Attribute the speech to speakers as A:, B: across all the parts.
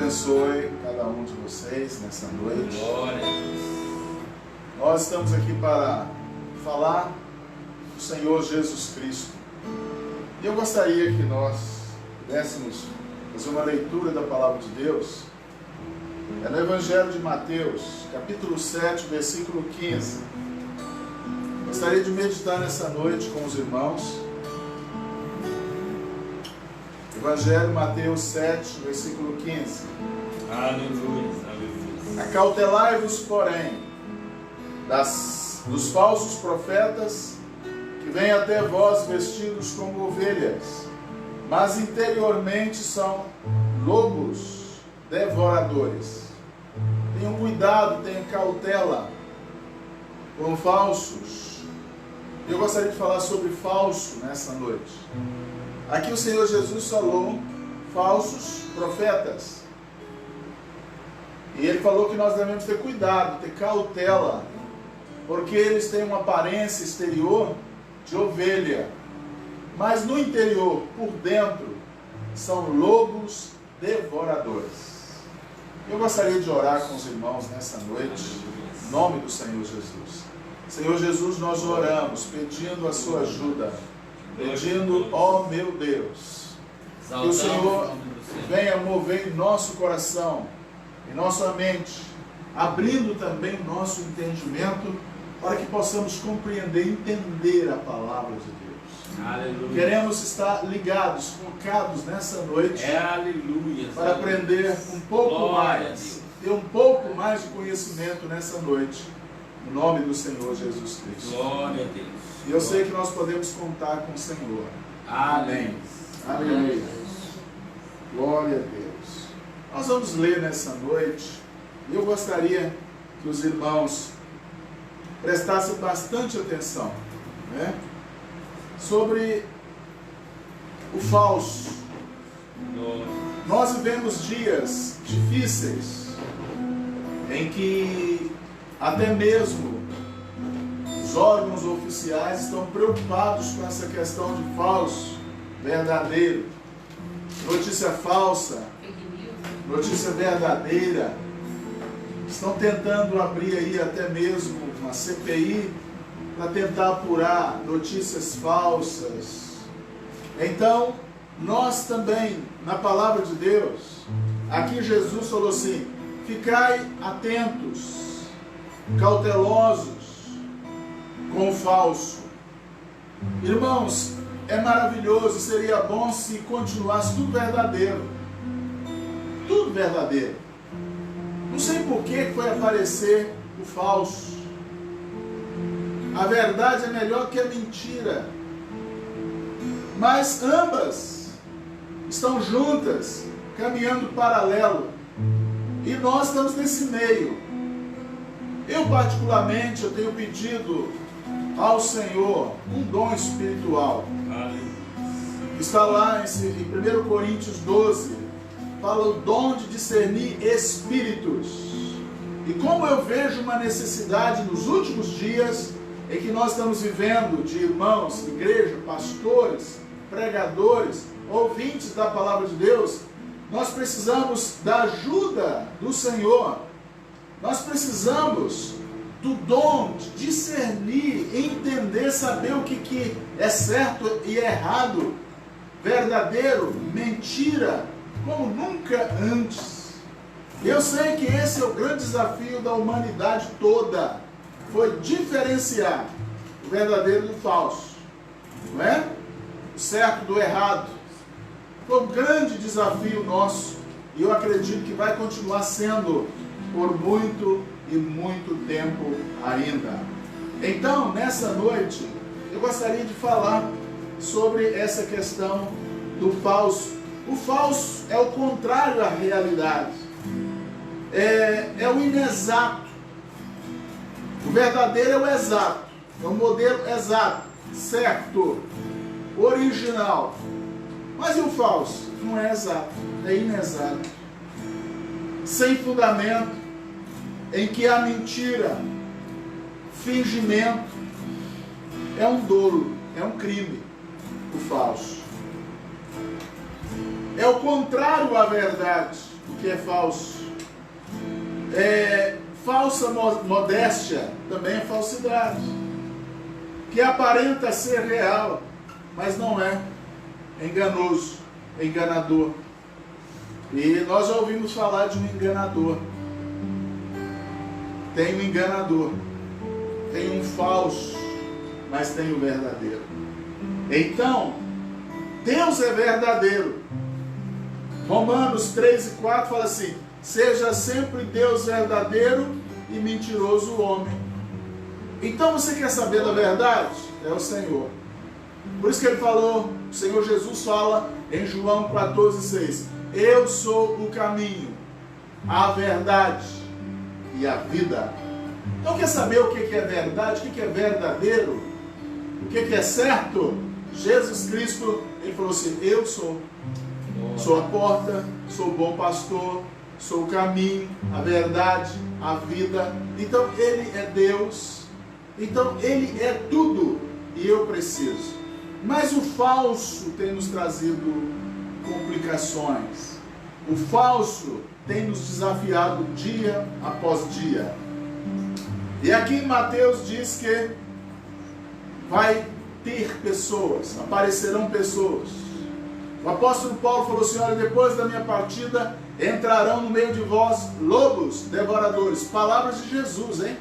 A: abençoe cada um de vocês nessa noite.
B: Glória.
A: Nós estamos aqui para falar do Senhor Jesus Cristo. E eu gostaria que nós pudéssemos fazer uma leitura da Palavra de Deus. É no Evangelho de Mateus, capítulo 7, versículo 15. Gostaria de meditar nessa noite com os irmãos. Evangelho, Mateus 7, versículo 15.
B: Aleluia, aleluia.
A: Acautelai-vos, porém, dos falsos profetas que vêm até vós vestidos como ovelhas, mas interiormente são lobos devoradores. Tenham cuidado, tenham cautela com falsos. Eu gostaria de falar sobre falso nessa noite. Aqui o Senhor Jesus falou falsos profetas. E Ele falou que nós devemos ter cuidado, ter cautela, porque eles têm uma aparência exterior de ovelha, mas no interior, por dentro, são lobos devoradores. Eu gostaria de orar com os irmãos nessa noite, em nome do Senhor Jesus. Senhor Jesus, nós oramos pedindo a sua ajuda, pedindo, ó meu Deus, que o Senhor venha mover em nosso coração, em nossa mente, abrindo também o nosso entendimento, para que possamos compreender e entender a palavra de Deus.
B: Aleluia.
A: Queremos estar ligados, focados nessa noite,
B: Aleluia,
A: para aprender um pouco mais, ter um pouco mais de conhecimento nessa noite, no nome do Senhor Jesus Cristo.
B: Glória a Deus.
A: E eu sei que nós podemos contar com o Senhor.
B: Amém.
A: Aleluia. Glória a Deus. Nós vamos ler nessa noite, e eu gostaria que os irmãos prestassem bastante atenção, né, sobre o falso. Nós vivemos dias difíceis, em que até mesmo os órgãos oficiais estão preocupados com essa questão de falso, verdadeiro, notícia falsa, notícia verdadeira. Estão tentando abrir aí até mesmo uma CPI para tentar apurar notícias falsas. Então, nós também, na palavra de Deus, aqui Jesus falou assim: ficai atentos, cautelosos com o falso. Irmãos, é maravilhoso, seria bom se continuasse tudo verdadeiro. Tudo verdadeiro. Não sei por que foi aparecer o falso. A verdade é melhor que a mentira. Mas ambas estão juntas, caminhando paralelo. E nós estamos nesse meio. Eu particularmente, eu tenho pedido ao Senhor um dom espiritual. Está lá em 1 Coríntios 12, fala o dom de discernir espíritos. E como eu vejo uma necessidade nos últimos dias, em que nós estamos vivendo, de irmãos, igreja, pastores, pregadores, ouvintes da palavra de Deus, nós precisamos da ajuda do Senhor. Nós precisamos do dom de discernir, entender, saber o que é certo e errado, verdadeiro, mentira, como nunca antes. Eu sei que esse é o grande desafio da humanidade toda, foi diferenciar o verdadeiro do falso, não é? O certo do errado. Foi um grande desafio nosso, e eu acredito que vai continuar sendo por muito e muito tempo ainda. Então, nessa noite, eu gostaria de falar sobre essa questão do falso. O falso é o contrário à realidade, é o inexato. O verdadeiro é o exato, é o modelo exato, certo, original. Mas e o falso? Não é exato, é inexato, sem fundamento, em que há mentira, fingimento. É um dolo, é um crime, o falso. É o contrário à verdade. o que é falso. Falsa modéstia também é falsidade, que aparenta ser real, mas não é. É enganoso, é enganador. E nós já ouvimos falar de um enganador. Tem um enganador, tem um falso, mas tem o verdadeiro. Então, Deus é verdadeiro. Romanos 3 e 4 fala assim: seja sempre Deus verdadeiro e mentiroso o homem. Então você quer saber da verdade? É o Senhor. Por isso que ele falou, o Senhor Jesus fala em João 14,6: eu sou o caminho, a verdade e a vida. Então quer saber o que é verdade, o que é verdadeiro, o que é certo? Jesus Cristo, ele falou assim: eu sou a porta, sou o bom pastor, sou o caminho, a verdade, a vida. Então ele é Deus, então ele é tudo e eu preciso. Mas o falso tem nos trazido complicações. O falso tem nos desafiado dia após dia. E aqui em Mateus diz que vai ter pessoas, aparecerão pessoas. O apóstolo Paulo falou assim: olha, depois da minha partida entrarão no meio de vós lobos devoradores. Palavras de Jesus, hein?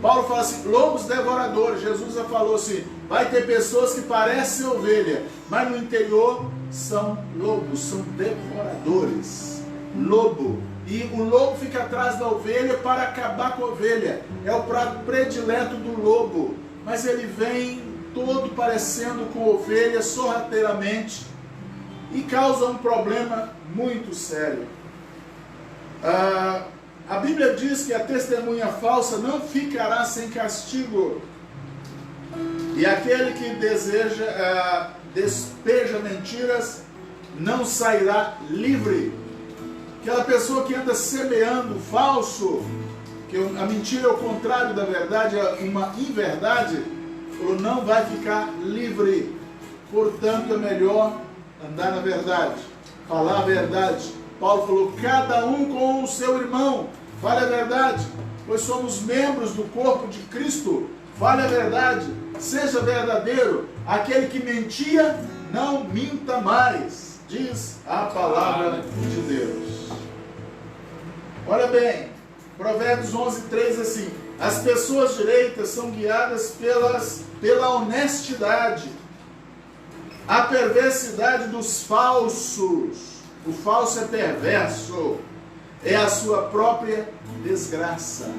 A: Paulo fala assim: lobos devoradores. Jesus já falou assim: vai ter pessoas que parecem ovelha, mas no interior são lobos, são devoradores. Lobo. E o lobo fica atrás da ovelha para acabar com a ovelha. É o prato predileto do lobo. Mas ele vem todo parecendo com ovelha, sorrateiramente, e causa um problema muito sério. A Bíblia diz que a testemunha falsa não ficará sem castigo. E aquele que despeja mentiras não sairá livre. Aquela pessoa que anda semeando falso, que a mentira é o contrário da verdade, é uma inverdade, falou, não vai ficar livre. Portanto, é melhor andar na verdade, falar a verdade. Paulo falou: cada um com o seu irmão, fale a verdade, pois somos membros do corpo de Cristo. Fale a verdade, seja verdadeiro. Aquele que mentia, não minta mais, diz a palavra de Deus. Olha bem, Provérbios 11:3 assim: as pessoas direitas são guiadas pela honestidade. A perversidade dos falsos, o falso é perverso, é a sua própria desgraça.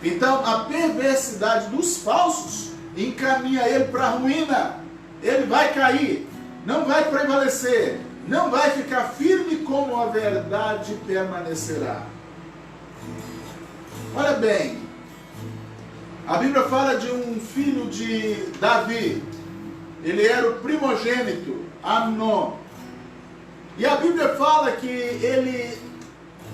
A: Então a perversidade dos falsos encaminha ele para a ruína. Ele vai cair, não vai prevalecer, não vai ficar firme, como a verdade permanecerá. Olha bem, a Bíblia fala de um filho de Davi. Ele era o primogênito, Amnon. E a Bíblia fala que ele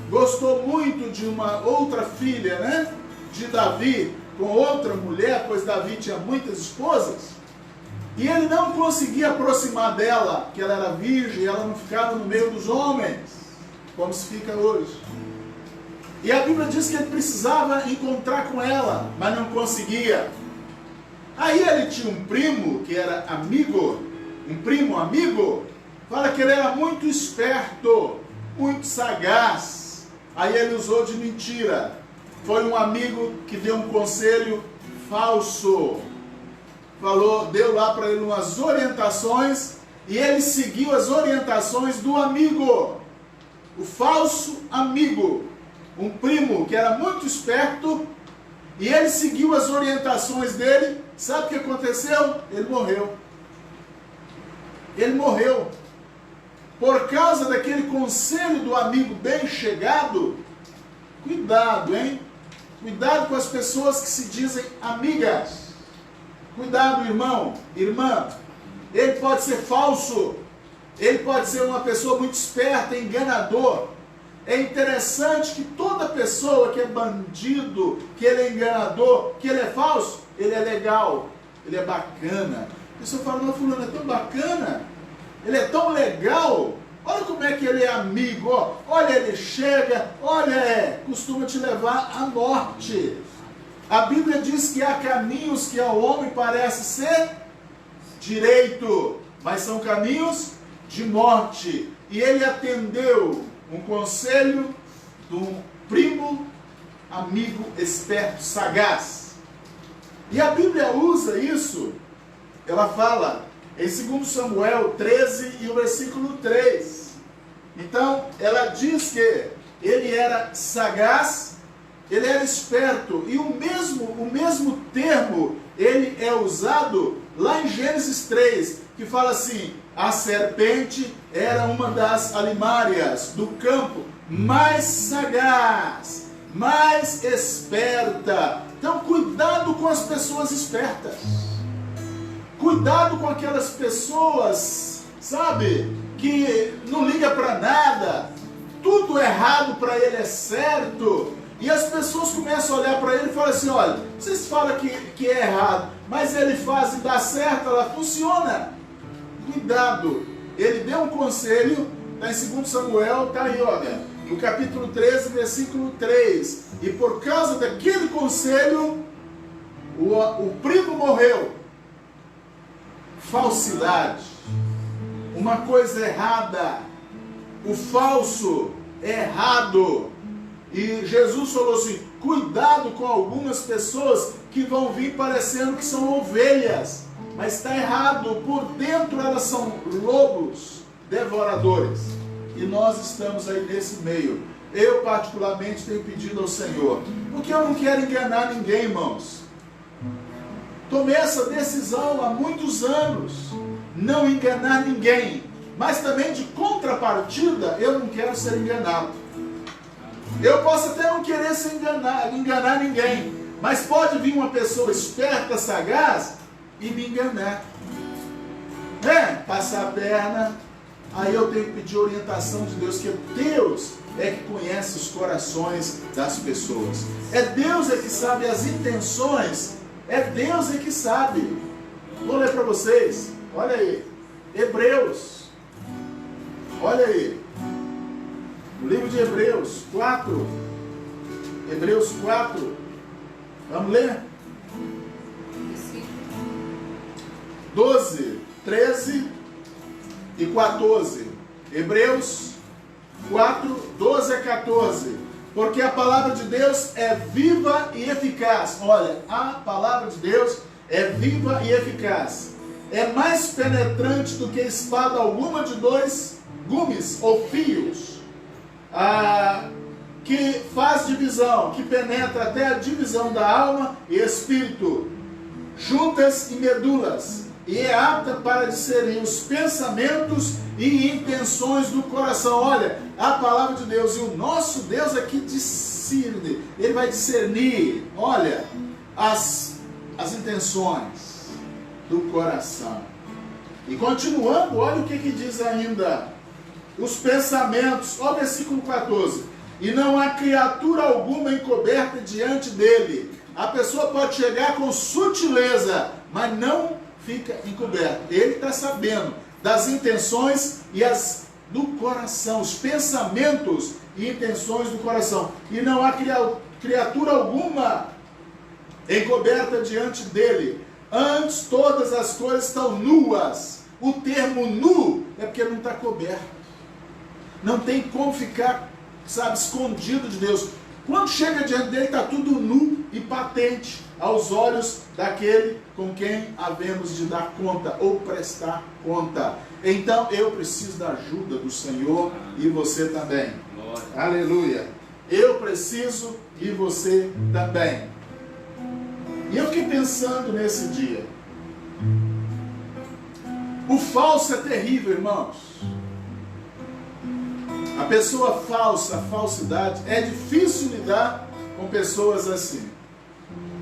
A: gostou muito de uma outra filha, né, de Davi, com outra mulher, pois Davi tinha muitas esposas. E ele não conseguia aproximar dela, que ela era virgem, ela não ficava no meio dos homens, como se fica hoje. E a Bíblia diz que ele precisava encontrar com ela, mas não conseguia. Aí ele tinha um primo que era amigo, um primo amigo, fala que ele era muito esperto, muito sagaz. Aí ele usou de mentira. Foi um amigo que deu um conselho falso. Deu lá para ele umas orientações e ele seguiu as orientações do amigo. O falso amigo, um primo que era muito esperto, e ele seguiu as orientações dele. Sabe o que aconteceu? Ele morreu. Ele morreu. Por causa daquele conselho do amigo bem chegado. Cuidado, hein? Cuidado com as pessoas que se dizem amigas. Cuidado, irmão, irmã. Ele pode ser falso. Ele pode ser uma pessoa muito esperta, enganador. É interessante que toda pessoa que é bandido, que ele é enganador, que ele é falso, ele é legal, ele é bacana. A pessoa fala: não, fulano é tão bacana, ele é tão legal, Olha como é que ele é amigo, ó. Olha, ele chega, olha, costuma te levar à morte. A Bíblia diz que há caminhos que ao homem parece ser direito, mas são caminhos de morte. E ele atendeu um conselho de um primo, amigo, esperto, sagaz. E a Bíblia usa isso, ela fala em 2 Samuel 13 e o versículo 3. Então, ela diz que ele era sagaz, ele era esperto, e o mesmo termo, ele é usado lá em Gênesis 3, que fala assim: a serpente era uma das alimárias do campo, mais sagaz, mais esperta. Então, cuidado com as pessoas espertas. Cuidado com aquelas pessoas, sabe, que não liga para nada, tudo errado para ele é certo, e as pessoas começam a olhar para ele e falam assim: olha, vocês falam que é errado, mas ele faz e dá certo, ela funciona. Cuidado, ele deu um conselho, está em 2 Samuel, está aí, olha, no capítulo 13, versículo 3, e por causa daquele conselho, o primo morreu. Falsidade, uma coisa errada, o falso é errado. E Jesus falou assim: cuidado com algumas pessoas que vão vir parecendo que são ovelhas, mas está errado, por dentro elas são lobos devoradores. E nós estamos aí nesse meio. Eu particularmente tenho pedido ao Senhor, porque eu não quero enganar ninguém, irmãos. Tomei essa decisão há muitos anos, não enganar ninguém, mas também de contrapartida, eu não quero ser enganado. Eu posso até não querer enganar ninguém, mas pode vir uma pessoa esperta, sagaz, e me enganar. Passar a perna, aí eu tenho que pedir orientação de Deus, que Deus é que conhece os corações das pessoas. É Deus é que sabe as intenções. É Deus é que sabe. Vou ler para vocês. Olha aí. Hebreus. Olha aí. O livro de Hebreus 4. Hebreus 4. Vamos ler? 12, 13 e 14. Hebreus 4, 12 a 14. Porque a palavra de Deus é viva e eficaz. Olha, a palavra de Deus é viva e eficaz. É mais penetrante do que espada alguma de 2 gumes ou fios. Que faz divisão, que penetra até a divisão da alma e espírito, juntas e medulas, e é apta para discernir os pensamentos e intenções do coração. Olha, a palavra de Deus, e o nosso Deus aqui discerne, ele vai discernir, olha, as intenções do coração. E continuando, olha o que diz ainda, os pensamentos, olha o versículo 14, e não há criatura alguma encoberta diante dele. A pessoa pode chegar com sutileza, mas não fica encoberto. Ele está sabendo das intenções e as do coração, os pensamentos e intenções do coração. E não há criatura alguma encoberta diante dele. Antes todas as coisas estão nuas. O termo nu é porque não está coberto. Não tem como ficar, sabe, escondido de Deus. Quando chega diante dele, está tudo nu e patente aos olhos daquele com quem havemos de dar conta ou prestar conta. Então eu preciso da ajuda do Senhor e você também. Glória. Aleluia. Eu preciso e você também. E eu fiquei pensando nesse dia. O falso é terrível, irmãos. A pessoa falsa, a falsidade, é difícil lidar com pessoas assim.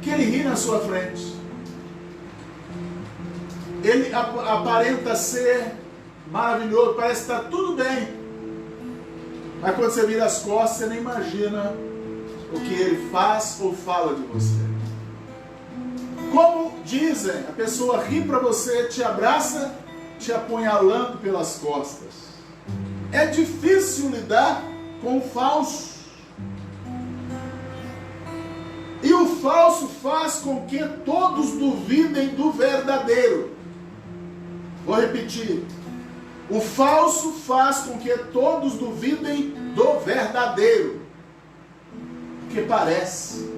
A: Que ele ri na sua frente. Ele aparenta ser maravilhoso, parece que está tudo bem. Mas quando você vira as costas, você nem imagina o que ele faz ou fala de você. Como dizem, a pessoa ri para você, te abraça, te apunhalando pelas costas. É difícil lidar com o falso. E o falso faz com que todos duvidem do verdadeiro. Vou repetir. O falso faz com que todos duvidem do verdadeiro. Porque parece.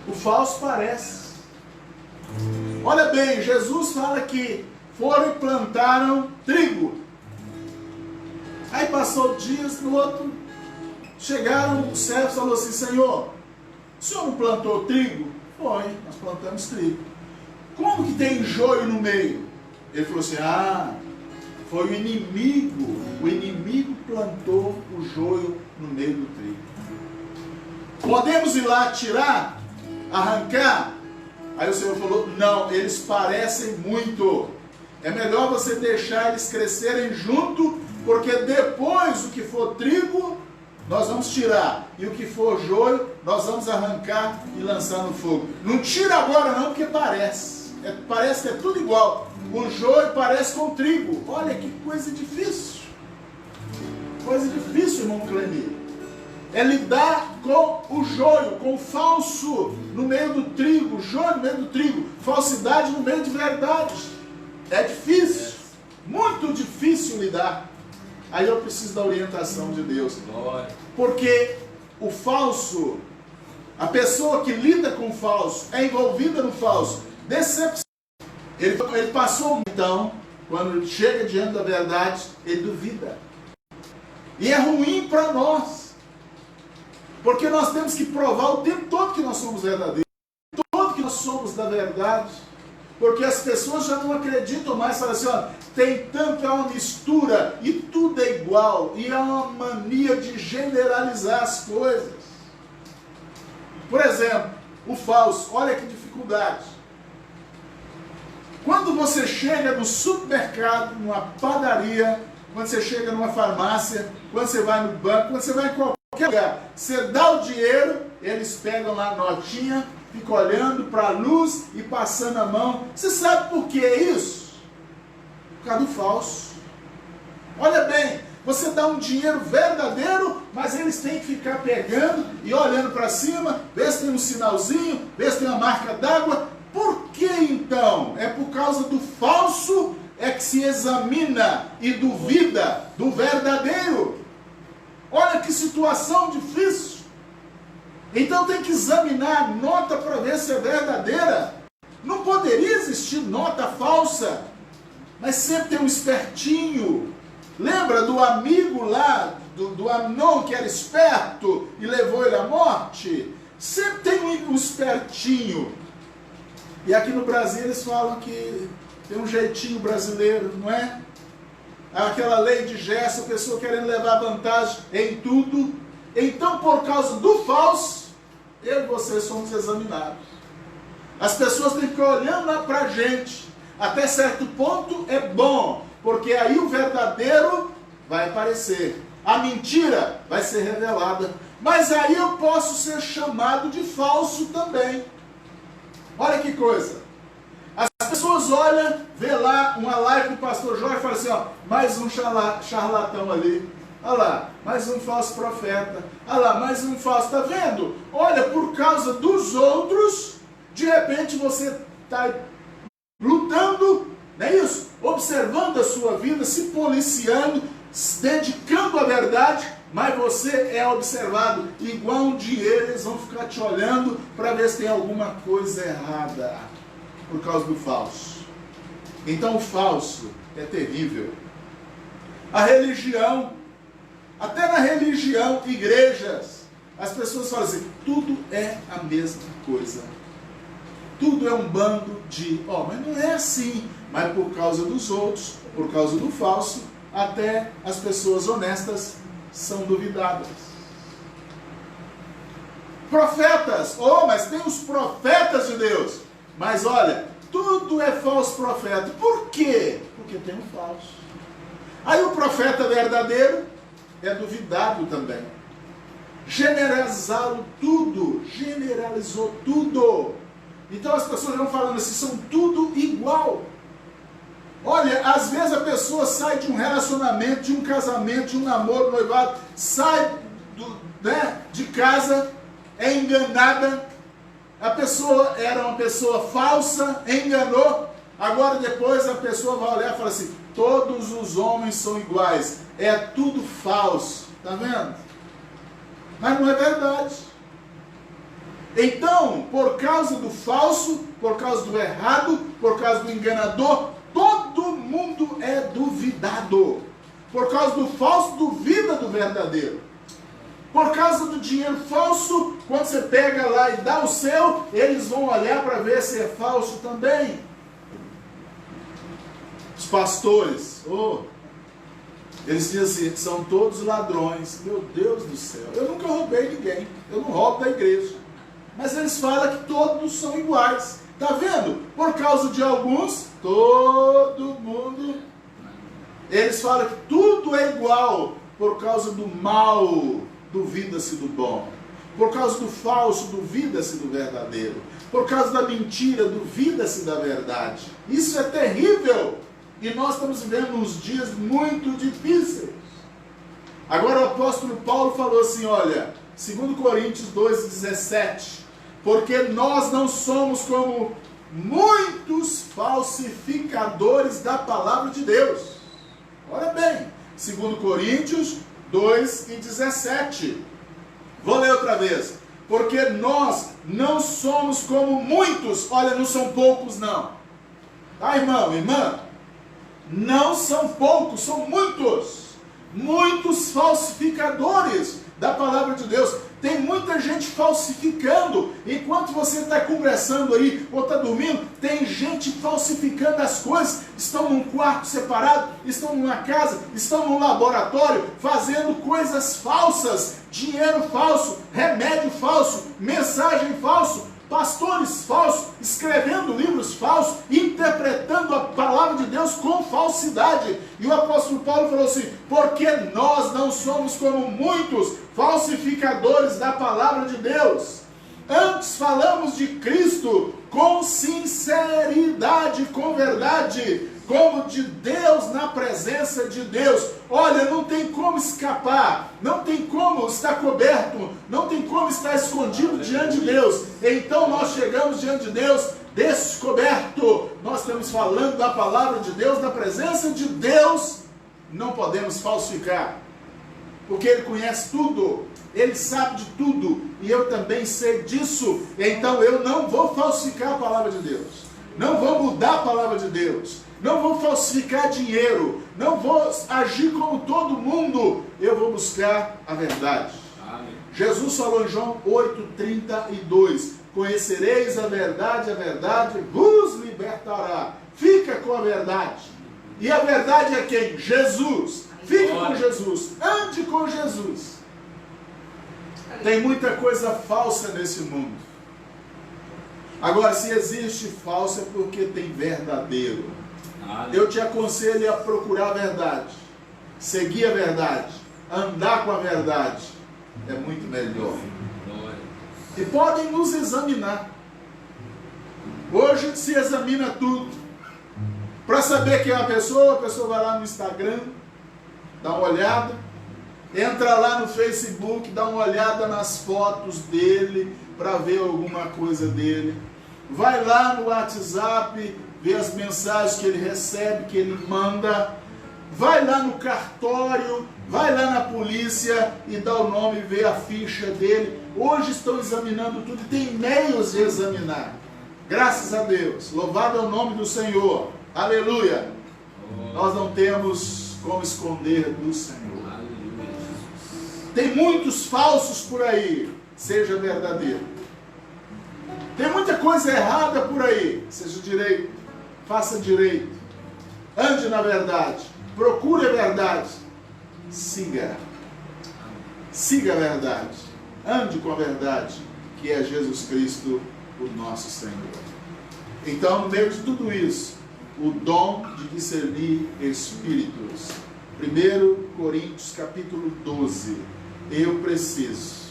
A: O falso parece. Olha bem, Jesus fala que foram e plantaram trigo. Aí passou dias, no outro, chegaram os servos e falaram assim: Senhor, o senhor não plantou trigo? Foi, nós plantamos trigo. Como que tem joio no meio? Ele falou assim: foi o inimigo plantou o joio no meio do trigo. Podemos ir lá tirar, arrancar? Aí o Senhor falou: não, eles parecem muito. É melhor você deixar eles crescerem junto, porque depois o que for trigo, nós vamos tirar. E o que for joio, nós vamos arrancar e lançar no fogo. Não tira agora não, porque parece. Parece que é tudo igual. O joio parece com trigo. Olha que coisa difícil. Coisa difícil, irmão Clemir. É lidar com o joio, com o falso no meio do trigo, joio no meio do trigo, falsidade no meio de verdade. É difícil, muito difícil lidar. Aí eu preciso da orientação de Deus. Porque o falso, a pessoa que lida com o falso, é envolvida no falso, decepção. Ele passou, então, quando chega diante da verdade, ele duvida. E é ruim para nós. Porque nós temos que provar o tempo todo que nós somos verdadeiros. O tempo todo que nós somos da verdade. Porque as pessoas já não acreditam mais. Falam assim, ó, tem tanto, é uma mistura e tudo é igual. E é uma mania de generalizar as coisas. Por exemplo, o falso. Olha que dificuldade. Quando você chega no supermercado, numa padaria, quando você chega numa farmácia, quando você vai no banco, quando você vai em qualquer lugar, você dá o dinheiro, eles pegam lá a notinha, ficam olhando para a luz e passando a mão. Você sabe por que é isso? Por causa do falso. Olha bem, você dá um dinheiro verdadeiro, mas eles têm que ficar pegando e olhando para cima, ver se tem um sinalzinho, ver se tem uma marca d'água. Por que então? É por causa do falso é que se examina e duvida do verdadeiro. Olha que situação difícil. Então tem que examinar a nota para ver se é verdadeira. Não poderia existir nota falsa, mas sempre tem um espertinho. Lembra do amigo lá, do Amnon que era esperto e levou ele à morte? Sempre tem um espertinho. E aqui no Brasil eles falam que tem um jeitinho brasileiro, não é? Aquela lei de Gerson, a pessoa querendo levar vantagem em tudo. Então, por causa do falso, eu e você somos examinados. As pessoas têm que ficar olhando lá para a gente. Até certo ponto é bom, porque aí o verdadeiro vai aparecer. A mentira vai ser revelada. Mas aí eu posso ser chamado de falso também. Olha que coisa. As pessoas olham, vê lá uma live do pastor Jorge e falam assim, ó, mais um charlatão ali. Olha lá, mais um falso profeta. Olha lá, mais um falso. Está vendo? Olha, por causa dos outros, de repente você está lutando, não é isso? Observando a sua vida, se policiando, se dedicando à verdade, mas você é observado. Igual um dinheiro, eles vão ficar te olhando para ver se tem alguma coisa errada por causa do falso. Então o falso é terrível. A religião, até na religião, igrejas, as pessoas falam assim, tudo é a mesma coisa. Tudo é um bando de... mas não é assim. Mas por causa dos outros, por causa do falso, até as pessoas honestas são duvidadas. Profetas, mas tem os profetas de Deus. Mas olha, tudo é falso profeta. Por quê? Porque tem um falso. Aí o profeta verdadeiro é duvidado também. Generalizou tudo. Então as pessoas vão falando assim, são tudo igual. Olha, Às vezes a pessoa sai de um relacionamento, de um casamento, de um namoro, noivado, sai de casa, é enganada. A pessoa era uma pessoa falsa, enganou. Agora depois a pessoa vai olhar e fala assim: todos os homens são iguais. É tudo falso. Está vendo? Mas não é verdade. Então, por causa do falso, por causa do errado, por causa do enganador, todo mundo é duvidado. Por causa do falso, duvida do verdadeiro. Por causa do dinheiro falso, quando você pega lá e dá o seu, eles vão olhar para ver se é falso também. Os pastores, eles dizem assim: são todos ladrões. Meu Deus do céu, eu nunca roubei ninguém, eu não roubo da igreja. Mas eles falam que todos são iguais. Está vendo? Por causa de alguns, todo mundo. Eles falam que tudo é igual. Por causa do mal, duvida-se do bom. Por causa do falso, duvida-se do verdadeiro. Por causa da mentira, duvida-se da verdade. Isso é terrível. E nós estamos vivendo uns dias muito difíceis. Agora o apóstolo Paulo falou assim, olha, 2 Coríntios 2,17, porque nós não somos como muitos falsificadores da palavra de Deus. Olha bem, 2 Coríntios 2,17. Vou ler outra vez. Porque nós não somos como muitos. Olha, não são poucos não. Tá, irmão, irmã? Não são poucos, são muitos. Muitos falsificadores da palavra de Deus. Tem muita gente falsificando. Enquanto você está conversando aí ou está dormindo, tem gente falsificando as coisas. Estão num quarto separado, estão numa casa, estão num laboratório, fazendo coisas falsas, dinheiro falso, remédio falso, mensagem falso, pastores falsos, escrevendo livros falsos, interpretando a palavra de Deus com falsidade. E o apóstolo Paulo falou assim, porque nós não somos como muitos falsificadores da palavra de Deus. Antes falamos de Cristo com sinceridade, com verdade, como de Deus na presença de Deus. Olha, não tem como escapar, não tem como estar coberto, não tem como estar escondido diante de Deus. Então nós chegamos diante de Deus descoberto. Nós estamos falando da palavra de Deus, na presença de Deus. Não podemos falsificar, porque Ele conhece tudo, Ele sabe de tudo, e eu também sei disso. Então eu não vou falsificar a palavra de Deus, não vou mudar a palavra de Deus, não vou falsificar dinheiro, não vou agir como todo mundo, eu vou buscar a verdade. Amém. Jesus falou em João 8,32, conhecereis a verdade vos libertará. Fica com a verdade. E a verdade é quem? Jesus. Fique com Jesus, ande com Jesus. Tem muita coisa falsa nesse mundo. Agora, se existe falso é porque tem verdadeiro. Eu te aconselho a procurar a verdade, seguir a verdade, andar com a verdade. É muito melhor. E podem nos examinar. Hoje se examina tudo. Para saber quem é a pessoa vai lá no Instagram, dá uma olhada, entra lá no Facebook, dá uma olhada nas fotos dele, para ver alguma coisa dele. Vai lá no WhatsApp, ver as mensagens que ele recebe, que ele manda. Vai lá no cartório, vai lá na polícia e dá o nome, vê a ficha dele. Hoje estão examinando tudo, tem meios de examinar. Graças a Deus, louvado é o nome do Senhor. Aleluia. Nós não temos como esconder do Senhor. Tem muitos falsos por aí, seja verdadeiro. Tem muita coisa errada por aí, seja direito, faça direito, ande na verdade, procure a verdade, siga a verdade, ande com a verdade, que é Jesus Cristo, o nosso Senhor. Então, no meio de tudo isso, o dom de discernir espíritos. 1 Coríntios capítulo 12. Eu preciso,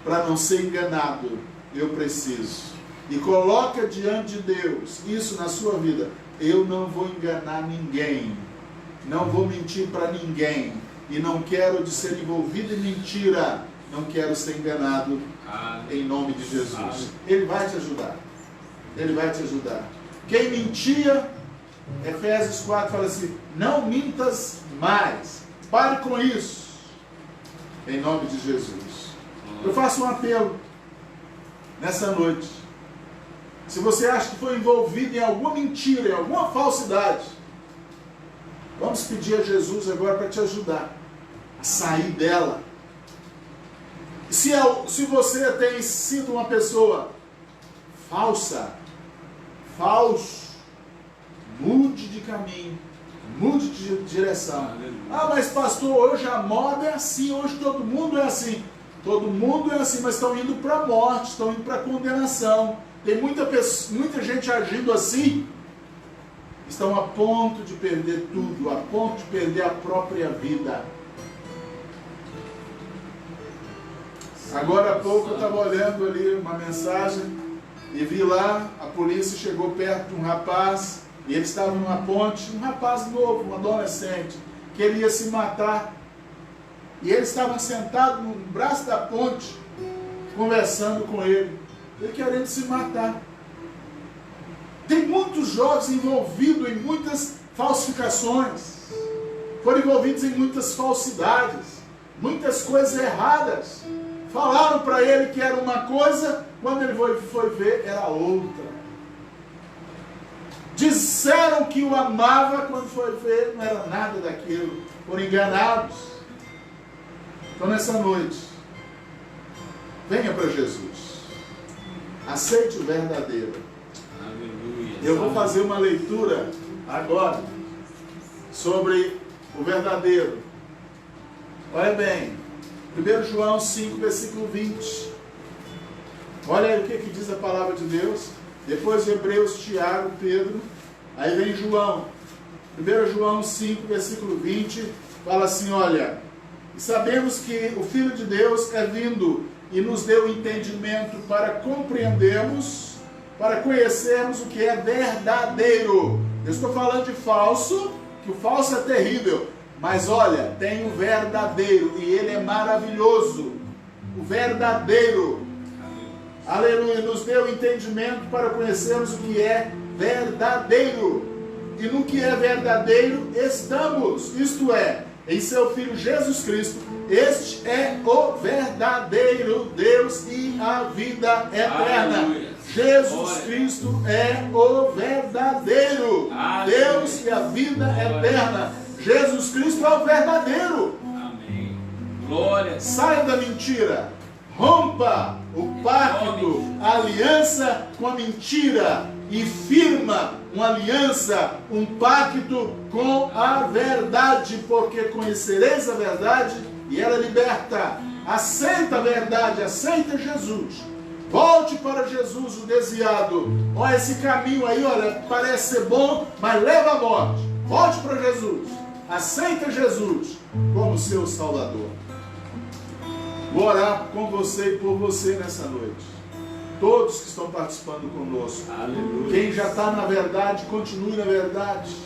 A: para não ser enganado, eu preciso. E coloca diante de Deus isso na sua vida. eu não vou enganar ninguém, não vou mentir para ninguém, e não quero de ser envolvido em mentira, não quero ser enganado, em nome de Jesus. Ele vai te ajudar. Ele vai te ajudar. Quem mentia, Efésios 4 fala assim, não mintas mais. Pare com isso. Em nome de Jesus. Eu faço um apelo nessa noite. Se você acha que foi envolvido em alguma mentira, em alguma falsidade, vamos pedir a Jesus agora para te ajudar a sair dela. Se você tem sido uma pessoa falsa, falso, mude de caminho, mude de direção. Ah, mas pastor, hoje a moda é assim, hoje todo mundo é assim. Todo mundo é assim, mas estão indo para a morte, estão indo para a condenação. Tem muita gente agindo assim, estão a ponto de perder tudo, a ponto de perder a própria vida. Agora há pouco eu estava olhando ali uma mensagem e vi lá, a polícia chegou perto de um rapaz, e ele estava numa ponte, um rapaz novo, um adolescente, que ele ia se matar. E ele estava sentado no braço da ponte, conversando com ele querendo se matar. Tem muitos jovens envolvidos em muitas falsificações, foram envolvidos em muitas falsidades, muitas coisas erradas. Falaram para ele que era uma coisa, quando ele foi ver, era outra. Disseram que o amava, quando foi ver, não era nada daquilo. Foram enganados. Então nessa noite, venha para Jesus. Aceite o verdadeiro. Aleluia. Eu vou fazer uma leitura agora sobre o verdadeiro. Olha bem, 1 João 5, versículo 20. Olha aí o que diz a palavra de Deus. Depois Hebreus, Tiago, Pedro. Aí vem João. 1 João 5, versículo 20. Fala assim, olha. E sabemos que o Filho de Deus é vindo e nos deu entendimento para compreendermos, para conhecermos o que é verdadeiro. Eu estou falando de falso, que o falso é terrível. Mas olha, tem o verdadeiro e ele é maravilhoso. O verdadeiro. Aleluia. Nos deu entendimento para conhecermos o que é verdadeiro. E no que é verdadeiro estamos. Isto é, em seu Filho Jesus Cristo. Este é o verdadeiro Deus e a vida eterna. Aleluia. Jesus Cristo é o verdadeiro Deus e a vida eterna. Jesus Cristo é o verdadeiro. Amém. Glória. Saia da mentira. Rompa o pacto, a aliança com a mentira e firma uma aliança, um pacto com a verdade, porque conhecereis a verdade e ela liberta. Aceita a verdade, aceita Jesus. Volte para Jesus, o desviado. Olha, esse caminho aí, olha, parece ser bom, mas leva à morte. Volte para Jesus. Aceita Jesus como seu Salvador. Vou orar com você e por você nessa noite. Todos que estão participando conosco. Aleluia. Quem já está na verdade, continue na verdade.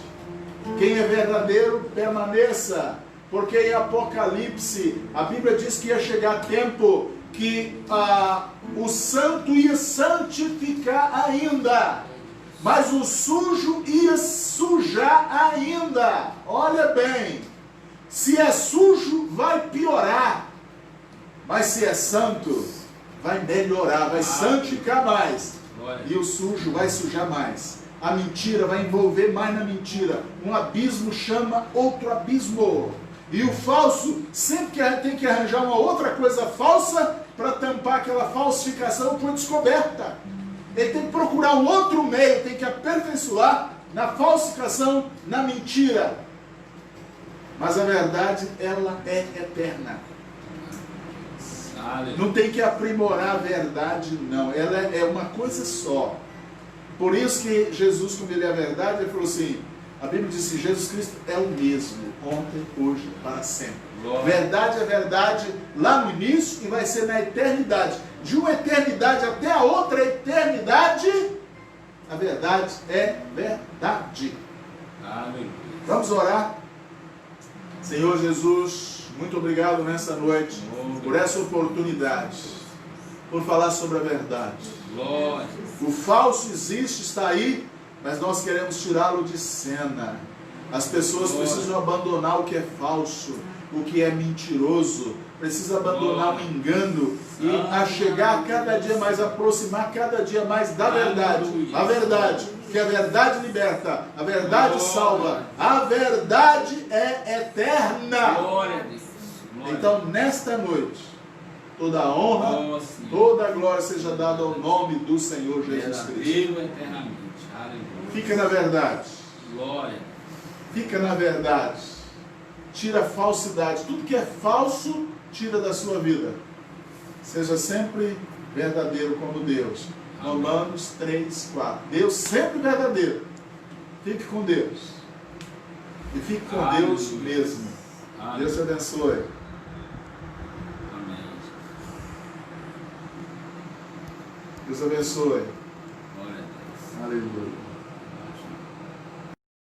A: Quem é verdadeiro, permaneça. Porque em Apocalipse, a Bíblia diz que ia chegar tempo que o santo ia santificar ainda. Mas o sujo ia sujar ainda. Olha bem, se é sujo, vai piorar. Mas se é santo, vai melhorar, vai santificar mais. E o sujo vai sujar mais. A mentira vai envolver mais na mentira. Um abismo chama outro abismo. E o falso sempre tem que arranjar uma outra coisa falsa para tampar aquela falsificação por descoberta. Ele tem que procurar um outro meio, tem que aperfeiçoar na falsificação, na mentira. Mas a verdade, ela é eterna. Não tem que aprimorar a verdade, não. Ela é uma coisa só. Por isso que Jesus, como ele é a verdade, ele falou assim, a Bíblia diz que Jesus Cristo é o mesmo, ontem, hoje, para sempre. Glória. Verdade é verdade lá no início e vai ser na eternidade. De uma eternidade até a outra eternidade, A verdade é verdade.
B: Aleluia.
A: Vamos orar? Senhor Jesus, muito obrigado nessa noite por essa oportunidade, por falar sobre a verdade.
B: Glória.
A: O falso existe, está aí, mas nós queremos tirá-lo de cena. As pessoas precisam abandonar o que é falso, o que é mentiroso, precisam abandonar o engano e a chegar cada dia mais, aproximar cada dia mais da verdade. A verdade, que a verdade liberta, a verdade salva, a verdade é eterna.
B: Glória a Deus.
A: Então, nesta noite, toda a honra, toda a glória seja dada ao nome do Senhor Jesus Cristo.
B: Viva eternamente. Aleluia.
A: Fica na verdade.
B: Glória.
A: Fica na verdade. Tira a falsidade. Tudo que é falso, tira da sua vida. Seja sempre verdadeiro como Deus. Romanos 3, 4. Deus sempre verdadeiro. Fique com Deus. E fique com Deus mesmo. Deus te abençoe.
B: Amém.
A: Deus abençoe.
B: Glória a Deus.
A: Aleluia.